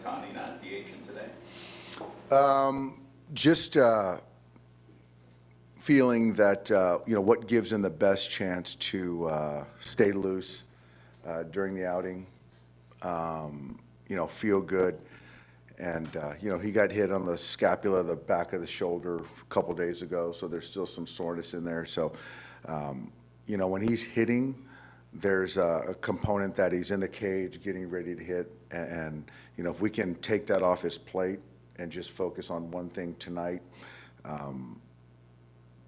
Otani not DHing today? Just feeling that, what gives him the best chance to stay loose during the outing, feel good. And, he got hit on the scapula, the back of the shoulder a couple days ago, so there's still some soreness in there. So, when he's hitting, there's a component that he's in the cage getting ready to hit. And if we can take that off his plate and just focus on one thing tonight,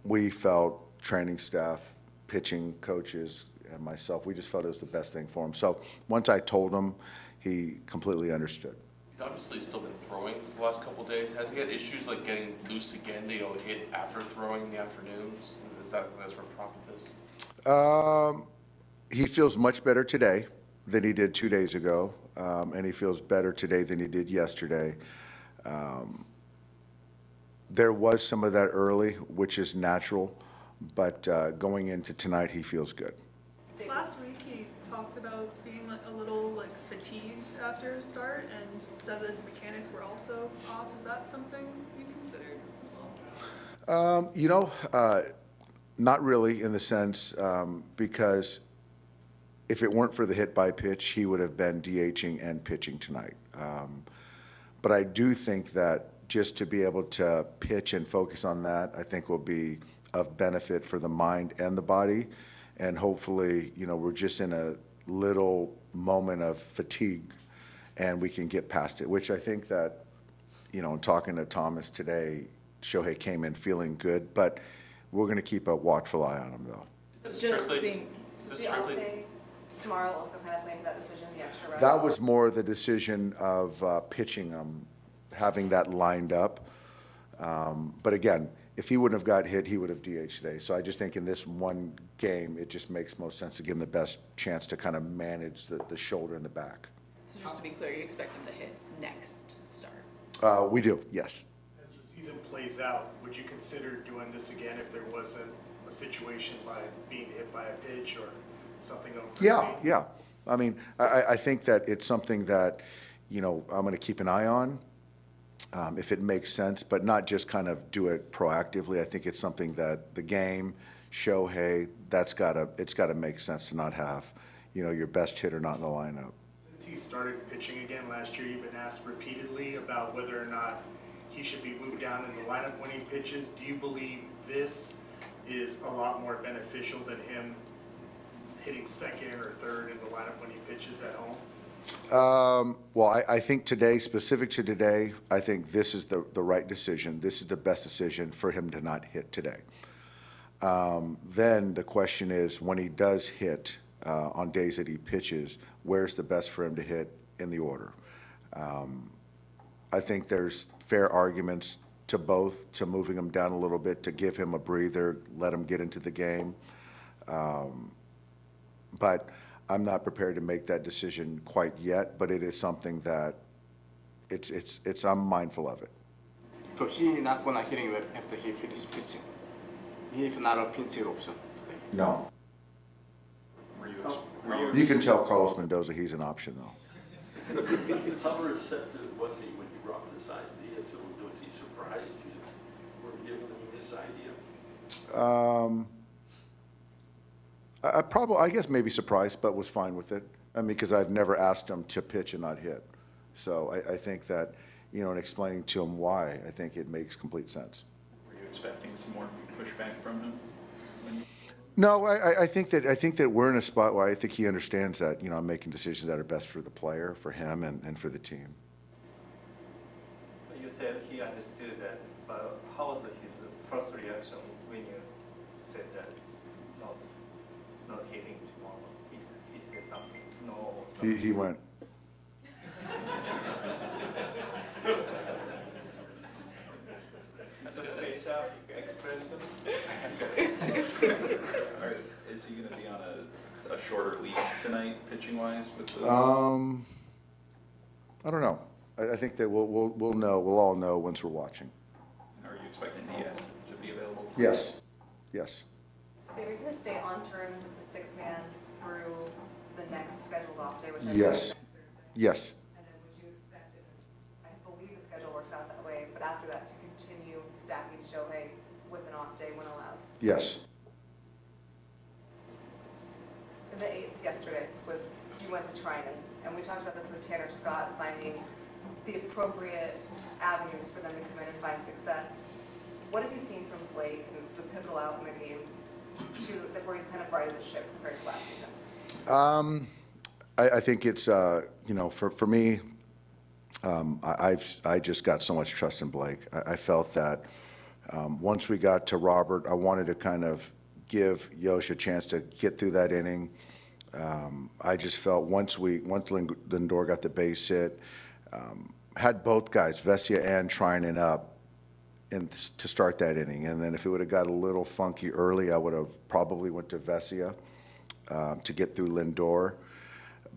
we felt, training staff, pitching coaches, and myself, we just felt it was the best thing for him. So once I told him, he completely understood. He's obviously still been throwing the last couple of days. Has he had issues like getting loose again to hit after throwing in the afternoons? Is that's what prompted this? He feels much better today than he did 2 days ago, and he feels better today than he did yesterday. There was some of that early, which is natural, but going into tonight, he feels good. Last week he talked about being a little fatigued after his start and said that his mechanics were also off. Is that something you considered as well? Not really in the sense because if it weren't for the hit by pitch, he would have been DHing and pitching tonight. But I do think that just to be able to pitch and focus on that, I think will be of benefit for the mind and the body. And hopefully, we're just in a little moment of fatigue and we can get past it, which I think that, in talking to Thomas today, Shohei came in feeling good, but we're going to keep a watchful eye on him, though. Is this strictly tomorrow also kind of playing that decision, the extra rest? That was more the decision of pitching him, having that lined up. But again, if he wouldn't have got hit, he would have DH today. So I just think in this one game, it just makes most sense to give him the best chance to kind of manage the shoulder and the back. So just to be clear, you expect him to hit next start? We do, yes. As the season plays out, would you consider doing this again if there wasn't a situation by being hit by a pitch or something unforeseen? Yeah. I mean, I think that it's something that, I'm going to keep an eye on. If it makes sense, but not just kind of do it proactively. I think it's something that the game, Shohei, it's got to make sense to not have, your best hitter not in the lineup. Since he started pitching again last year, you've been asked repeatedly about whether or not he should be moved down in the lineup when he pitches. Do you believe this is a lot more beneficial than him hitting second or third in the lineup when he pitches at home? Well, I think today, specific to today, I think this is the right decision. This is the best decision for him to not hit today. Then the question is, when he does hit on days that he pitches, where's the best for him to hit in the order? I think there's fair arguments to both, to moving him down a little bit, to give him a breather, let him get into the game. But I'm not prepared to make that decision quite yet, but it is something that I'm mindful of it. So he not gonna hitting after he finished pitching. He is not a pinch hit option today. No. You can tell Carlos Mendoza he's an option, though. How receptive was he when you brought this idea to him? Was he surprised you were giving him this idea? I guess maybe surprised, but was fine with it. I mean, because I've never asked him to pitch and not hit. So I think that, in explaining to him why, I think it makes complete sense. Were you expecting some more pushback from him? No, I think that we're in a spot where I think he understands that, I'm making decisions that are best for the player, for him, and for the team. You said he understood that, but how was his first reaction when you said that not hitting tomorrow? He said something. No. Something. He went. Just facial expression. Is he going to be on a shorter leash tonight, pitching wise? I don't know. I think that we'll know. We'll all know once we're watching. Are you expecting Diaz to be available? Yes. Are you going to stay on turn with the sixth man through the next scheduled off day? Which Yes. Yes. And then would you expect it but after that to continue stacking Shohei with an off day when allowed. Yes. In the 8th yesterday, you went to Trinan, and we talked about this with Tanner Scott, finding the appropriate avenues for them to come in and find success. What have you seen from Blake and the pivotal out in the game where he's kind of righted the ship compared to last season? I think it's, for me, I just got so much trust in Blake. I felt that once we got to Robert, I wanted to kind of give Yosh a chance to get through that inning. I just felt once Lindor got the base hit, had both guys, Vesia and Trinan, up to start that inning. And then if it would have got a little funky early, I would have probably went to Vesia to get through Lindor.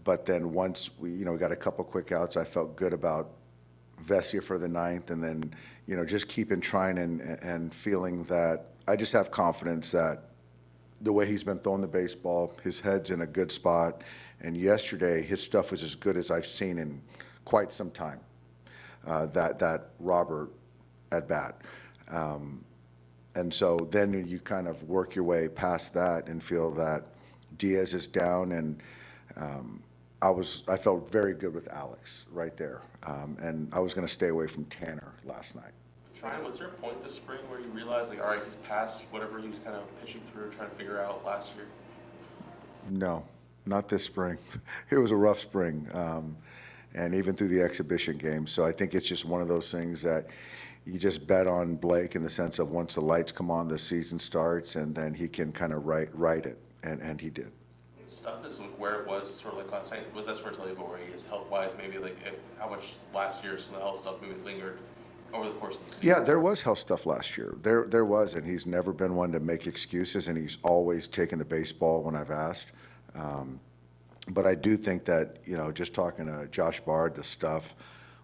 But then once we got a couple quick outs, I felt good about Vesia for the 9th, and then just keeping trying and feeling that I just have confidence that the way he's been throwing the baseball, his head's in a good spot, and yesterday his stuff was as good as I've seen in quite some time. That Robert at bat, and so then you kind of work your way past that and feel that Diaz is down, and I felt very good with Alex right there, and I was going to stay away from Tanner last night. Trinan, was there a point this spring where you realized, like, all right, he's past whatever he was kind of pitching through, trying to figure out last year? No, not this spring. It was a rough spring, and even through the exhibition game. So I think it's just one of those things that you just bet on Blake in the sense of once the lights come on, the season starts, and then he can kind of right it, and he did. Stuff is like where it was sort of like last night. Was that sort of tell you about where he is health-wise? Maybe like how much last year some of the health stuff maybe lingered over the course of the season? Yeah, there was health stuff last year. There was, and he's never been one to make excuses, and he's always taken the baseball when I've asked. But I do think that, just talking to Josh Bard, the stuff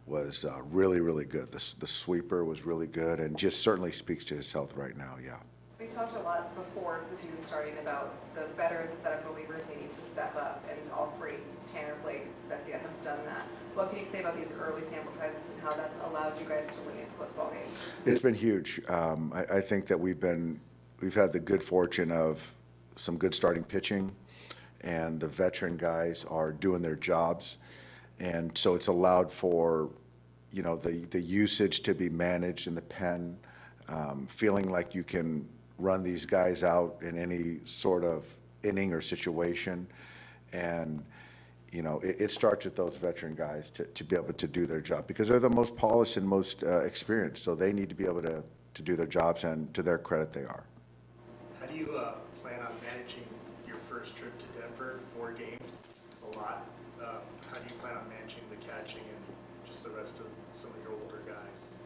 was really, really good. The sweeper was really good, and just certainly speaks to his health right now, yeah. We talked a lot before the season starting about the veterans that are relievers they need to step up, and all three, Tanner, Blake, Vesia, have done that. What can you say about these early sample sizes and how that's allowed you guys to win these close ball games? It's been huge. I think that we've had the good fortune of some good starting pitching, and the veteran guys are doing their jobs, and so it's allowed for the usage to be managed in the pen, feeling like you can run these guys out in any sort of inning or situation. And, it starts with those veteran guys to be able to do their job, because they're the most polished and most experienced. So they need to be able to do their jobs, and to their credit, they are. How do you plan on managing your first trip to Denver? 4 games, it's a lot. How do you plan on managing the catching and just the rest of some of your older guys?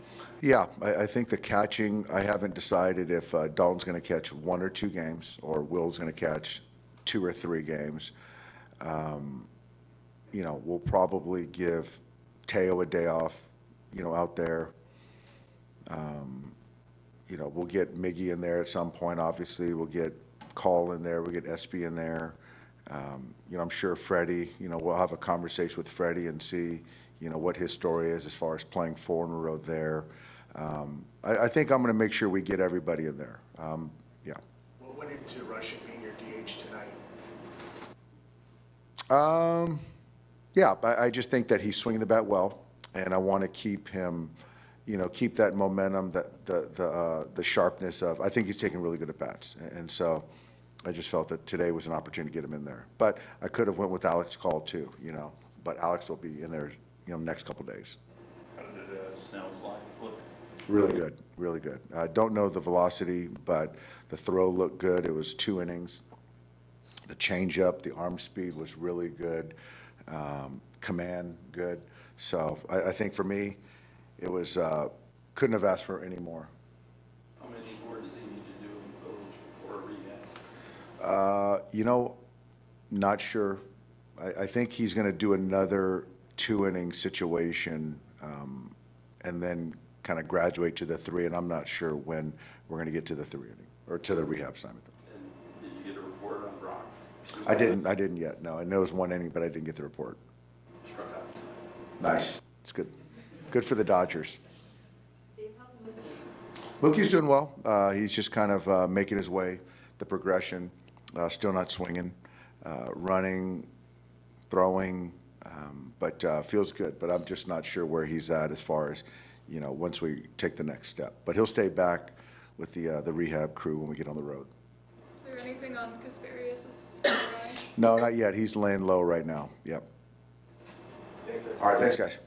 Yeah, I think the catching, I haven't decided if Dalton's going to catch 1 or 2 games, or Will's going to catch 2 or 3 games. We'll probably give Teo a day off, out there. We'll get Miggy in there at some point, obviously. We'll get Call in there. We'll get SB in there. I'm sure Freddie, we'll have a conversation with Freddie and see, what his story is as far as playing 4 in a row there. I think I'm going to make sure we get everybody in there. Yeah. What went into Russian being your DH tonight? Yeah, I just think that he's swinging the bat well, and I want to keep him, keep that momentum, the sharpness of. I think he's taking really good at bats, and so I just felt that today was an opportunity to get him in there. But I could have went with Alex Call too, But Alex will be in there, next couple days. How did Snell's line look? Really good, really good. I don't know the velocity, but the throw looked good. It was 2 innings. The changeup, the arm speed was really good. Command, good. So I think for me, it was, couldn't have asked for any more. How many more does he need to do in those before rehab? Not sure. I think he's going to do another 2-inning situation, and then kind of graduate to the 3, and I'm not sure when we're going to get to the 3 inning, or to the rehab assignment. And did you get a report on Brock? I didn't yet, no. I know it was 1 inning, but I didn't get the report. Struck out. Nice. It's good. Good for the Dodgers. David Mookie's doing well. He's just kind of making his way, the progression, still not swinging, running, throwing, but feels good. But I'm just not sure where he's at as far as, you know, once we take the next step. But he'll stay back with the rehab crew when we get on the road. Is there anything on Kasparius's MRI? No, not yet. He's laying low right now. Yep. All right, thanks, guys.